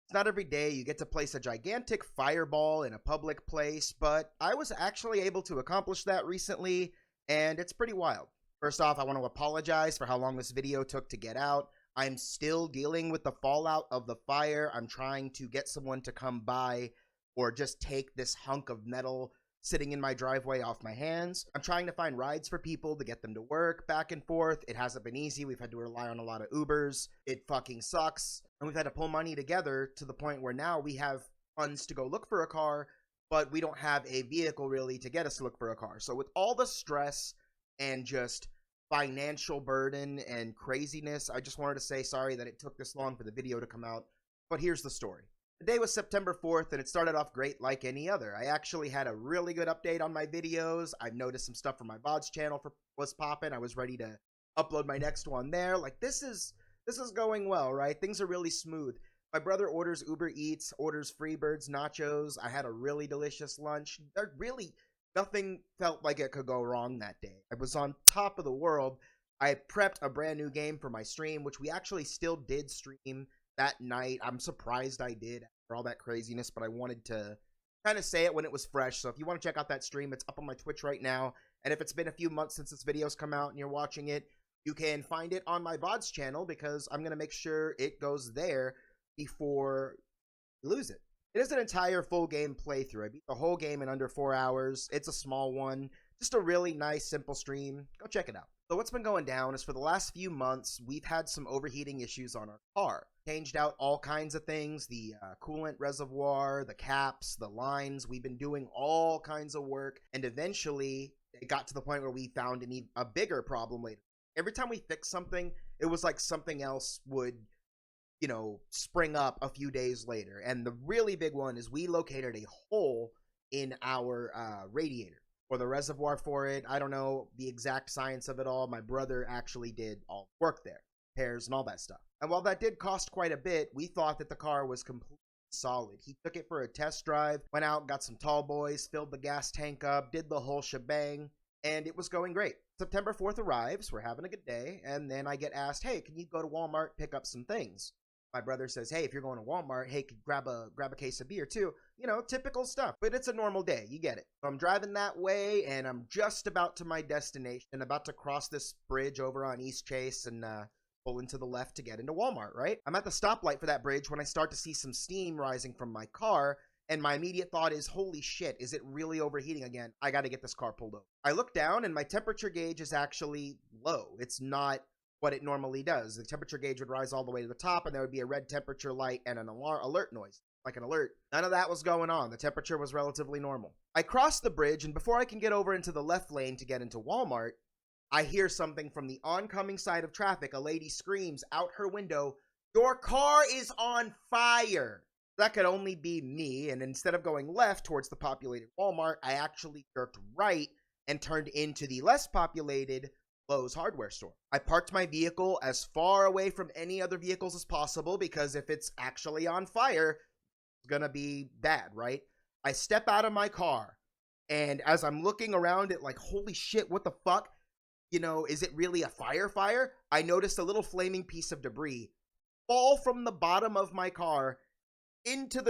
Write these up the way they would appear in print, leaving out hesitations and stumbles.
It's not every day you get to place a gigantic fireball in a public place, but I was actually able to accomplish that recently, and it's pretty wild. First off, I want to apologize for how long this video took to get out. I'm still dealing with the fallout of the fire. I'm trying to get someone to come by or just take this hunk of metal sitting in my driveway off my hands. I'm trying to find rides for people to get them to work, back and forth. It hasn't been easy. We've had to rely on a lot of Ubers. It fucking sucks. And we've had to pull money together to the point where now we have funds to go look for a car, but we don't have a vehicle really to get us to look for a car. So with all the stress and just financial burden and craziness, I just wanted to say sorry that it took this long for the video to come out. But here's the story. The day was September 4th, and it started off great like any other. I actually had a really good update on my videos. I've noticed some stuff from my VODs channel was popping. I was ready to upload my next one there. Like, this is going well, right? Things are really smooth. My brother orders Uber Eats, orders Freebirds nachos. I had a really delicious lunch. There really nothing felt like it could go wrong that day. I was on top of the world. I prepped a brand new game for my stream, which we actually still did stream that night. I'm surprised I did after all that craziness, but I wanted to kind of say it when it was fresh. So if you want to check out that stream, it's up on my Twitch right now. And if it's been a few months since this video's come out and you're watching it, you can find it on my VODs channel because I'm going to make sure it goes there before you lose it. It is an entire full game playthrough. I beat the whole game in under 4 hours. It's a small one. Just a really nice, simple stream. Go check it out. So what's been going down is for the last few months, we've had some overheating issues on our car. Changed out all kinds of things, the coolant reservoir, the caps, the lines. We've been doing all kinds of work, and eventually it got to the point where we found a bigger problem later. Every time we fixed something, it was like something else would, spring up a few days later. And the really big one is we located a hole in our radiator or the reservoir for it. I don't know the exact science of it all. My brother actually did all the work there, repairs and all that stuff. And while that did cost quite a bit, we thought that the car was completely solid. He took it for a test drive, went out, got some tall boys, filled the gas tank up, did the whole shebang, and it was going great. September 4th arrives, we're having a good day, and then I get asked, hey, can you go to Walmart, pick up some things? My brother says, hey, if you're going to Walmart, hey, grab a case of beer too. Typical stuff, but it's a normal day. You get it. So I'm driving that way, and I'm just about to my destination, about to cross this bridge over on East Chase and pull into the left to get into Walmart, right? I'm at the stoplight for that bridge when I start to see some steam rising from my car, and my immediate thought is, holy shit, is it really overheating again? I got to get this car pulled over. I look down, and my temperature gauge is actually low. It's not what it normally does. The temperature gauge would rise all the way to the top, and there would be a red temperature light and an alert noise, like an alert. None of that was going on. The temperature was relatively normal. I cross the bridge, and before I can get over into the left lane to get into Walmart, I hear something from the oncoming side of traffic. A lady screams out her window, "Your car is on fire!" That could only be me, and instead of going left towards the populated Walmart, I actually jerked right and turned into the less populated Lowe's hardware store. I parked my vehicle as far away from any other vehicles as possible because if it's actually on fire, it's gonna be bad, right? I step out of my car, and as I'm looking around it like, holy shit, what the fuck? Is it really a fire? I noticed a little flaming piece of debris fall from the bottom of my car onto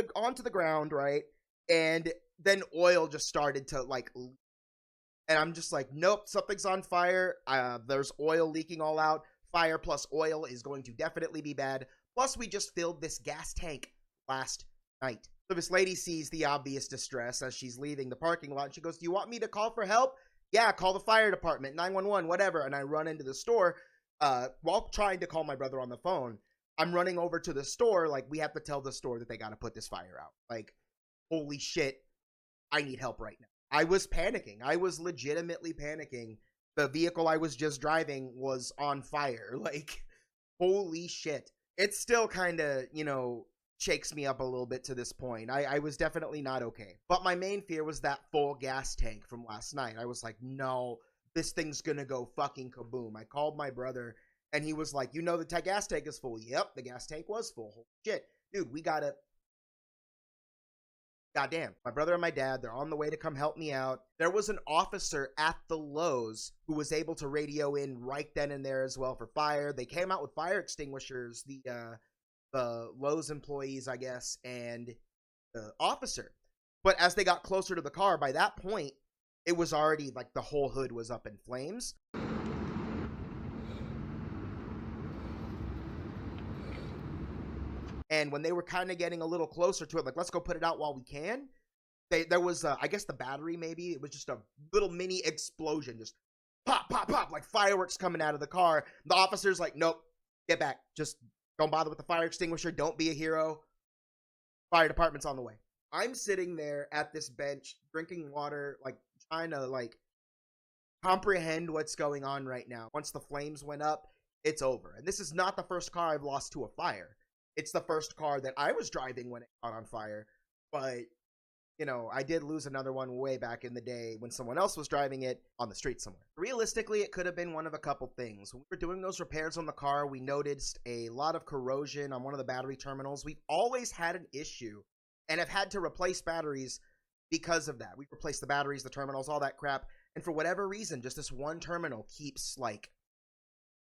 the ground, right? And then oil just started to leak. And I'm just like, nope, something's on fire. There's oil leaking all out. Fire plus oil is going to definitely be bad. Plus, we just filled this gas tank last night. So this lady sees the obvious distress as she's leaving the parking lot. She goes, do you want me to call for help? Yeah, call the fire department, 911, whatever. And I run into the store while trying to call my brother on the phone. I'm running over to the store. Like, we have to tell the store that they got to put this fire out. Like, holy shit, I need help right now. I was panicking. I was legitimately panicking. The vehicle I was just driving was on fire. Like, holy shit. It still kind of, shakes me up a little bit to this point. I was definitely not okay. But my main fear was that full gas tank from last night. I was like, no, this thing's gonna go fucking kaboom. I called my brother, and he was like, the gas tank is full. Yep, the gas tank was full. Holy shit. Dude, we gotta... Goddamn. My brother and my dad, they're on the way to come help me out. There was an officer at the Lowe's who was able to radio in right then and there as well for fire. They came out with fire extinguishers. The the Lowe's employees, I guess, and the officer. But as they got closer to the car, by that point, it was already like the whole hood was up in flames. And when they were kind of getting a little closer to it, like, let's go put it out while we can, there was, I guess the battery maybe, it was just a little mini explosion, just pop, pop, pop, like fireworks coming out of the car. The officer's like, nope, get back. Just don't bother with the fire extinguisher. Don't be a hero. Fire department's on the way. I'm sitting there at this bench, drinking water, like trying to like comprehend what's going on right now. Once the flames went up, it's over. And this is not the first car I've lost to a fire. It's the first car that I was driving when it caught on fire. But, you know, I did lose another one way back in the day when someone else was driving it on the street somewhere. Realistically, it could have been one of a couple things. When we were doing those repairs on the car, we noticed a lot of corrosion on one of the battery terminals. We've always had an issue and have had to replace batteries because of that. We replaced the batteries, the terminals, all that crap. And for whatever reason, just this one terminal keeps, like,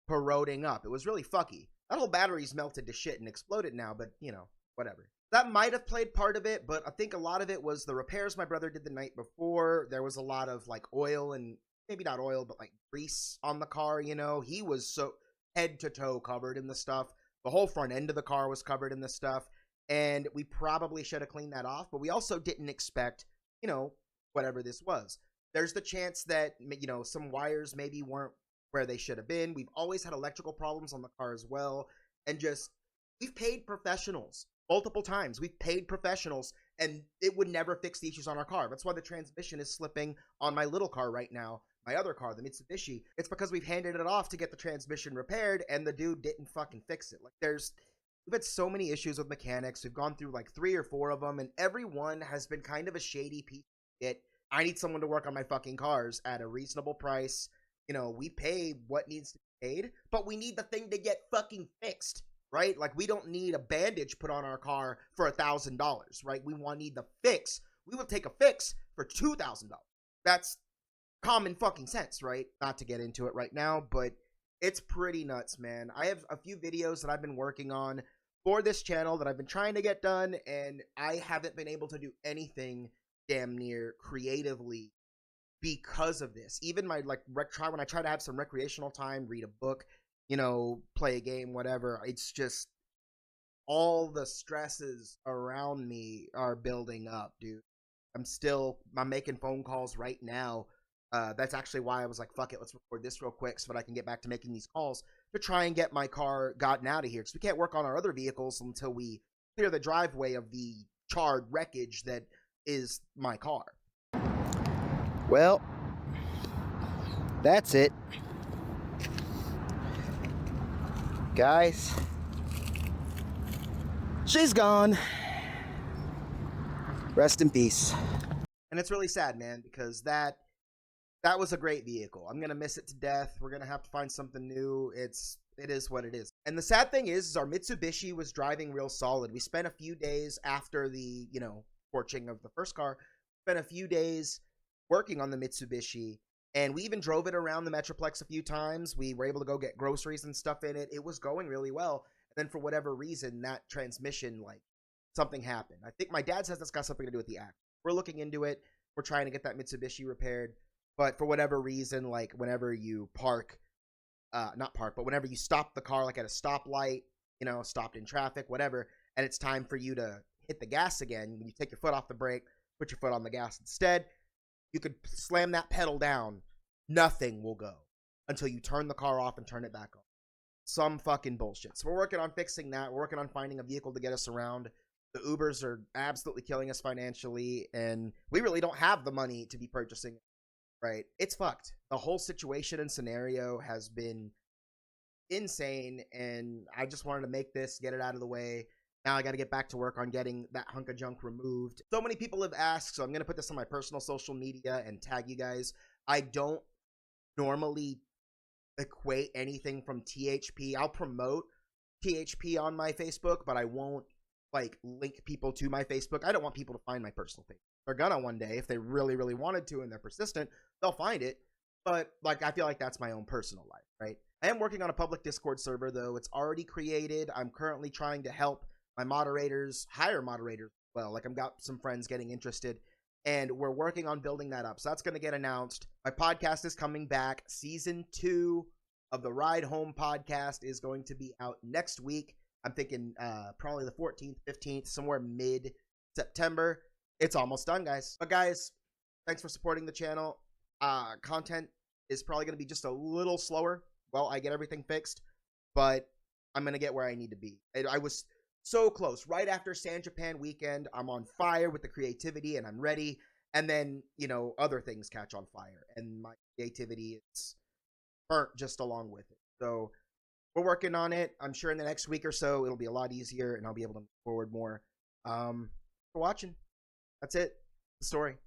corroding up. It was really fucky. That whole battery's melted to shit and exploded now, but, you know, whatever. That might have played part of it, but I think a lot of it was the repairs my brother did the night before. There was a lot of, like, oil and, maybe not oil, but, like, grease on the car, you know. He was so head to toe covered in the stuff. The whole front end of the car was covered in the stuff. And we probably should have cleaned that off, but we also didn't expect, you know, whatever this was. There's the chance that, you know, some wires maybe weren't where they should have been. We've always had electrical problems on the car as well. And just, we've paid professionals multiple times. We've paid professionals, and it would never fix the issues on our car. That's why the transmission is slipping on my little car right now. My other car, the Mitsubishi. It's because we've handed it off to get the transmission repaired, and the dude didn't fucking fix it. Like, we've had so many issues with mechanics. We've gone through like 3 or 4 of them, and every one has been kind of a shady piece of shit. I need someone to work on my fucking cars at a reasonable price. You know, we pay what needs to be paid, but we need the thing to get fucking fixed, right? Like, we don't need a bandage put on our car for $1,000, right? We need the fix. We will take a fix for $2,000. That's common fucking sense, right? Not to get into it right now, but it's pretty nuts, man. I have a few videos that I've been working on for this channel that I've been trying to get done, and I haven't been able to do anything damn near creatively because of this. Even my, like, when I try to have some recreational time, read a book, you know, play a game, whatever, it's just all the stresses around me are building up, dude. I'm making phone calls right now. That's actually why I was like, fuck it, let's record this real quick so that I can get back to making these calls to try and get my car gotten out of here. Because we can't work on our other vehicles until we clear the driveway of the charred wreckage that is my car. Well, that's it. Guys, she's gone. Rest in peace. And it's really sad, man, because that was a great vehicle. I'm going to miss it to death. We're going to have to find something new. It is what it is. And the sad thing is our Mitsubishi was driving real solid. We spent a few days after the, you know, torching of the first car, spent a few days working on the Mitsubishi, and we even drove it around the Metroplex a few times. We were able to go get groceries and stuff in it. It was going really well. And then for whatever reason, that transmission, like, something happened. I think my dad says that's got something to do with the act. We're looking into it. We're trying to get that Mitsubishi repaired. But for whatever reason, like, whenever you whenever you stop the car, like at a stoplight, you know, stopped in traffic, whatever, and it's time for you to hit the gas again, when you take your foot off the brake, put your foot on the gas instead, you could slam that pedal down. Nothing will go until you turn the car off and turn it back on. Some fucking bullshit. So we're working on fixing that. We're working on finding a vehicle to get us around. The Ubers are absolutely killing us financially, and we really don't have the money to be purchasing it. Right? It's fucked. The whole situation and scenario has been insane, and I just wanted to make this, get it out of the way. Now I got to get back to work on getting that hunk of junk removed. So many people have asked, so I'm going to put this on my personal social media and tag you guys. I don't normally equate anything from THP. I'll promote THP on my Facebook, but I won't, like, link people to my Facebook. I don't want people to find my personal page. They're gonna one day, if they really, really wanted to and they're persistent, they'll find it. But like, I feel like that's my own personal life, right? I am working on a public Discord server though. It's already created. I'm currently trying to help my moderators hire moderators. Well, like I've got some friends getting interested, and we're working on building that up. So that's going to get announced. My podcast is coming back. Season 2 of the Ride Home podcast is going to be out next week. I'm thinking probably the 14th, 15th, somewhere mid-September. It's almost done, guys. But guys, thanks for supporting the channel. Content is probably going to be just a little slower while I get everything fixed, but I'm going to get where I need to be. I was so close. Right after San Japan weekend, I'm on fire with the creativity and I'm ready. And then, you know, other things catch on fire and my creativity is burnt just along with it. So we're working on it. I'm sure in the next week or so, it'll be a lot easier and I'll be able to move forward more. For watching. That's it. The story.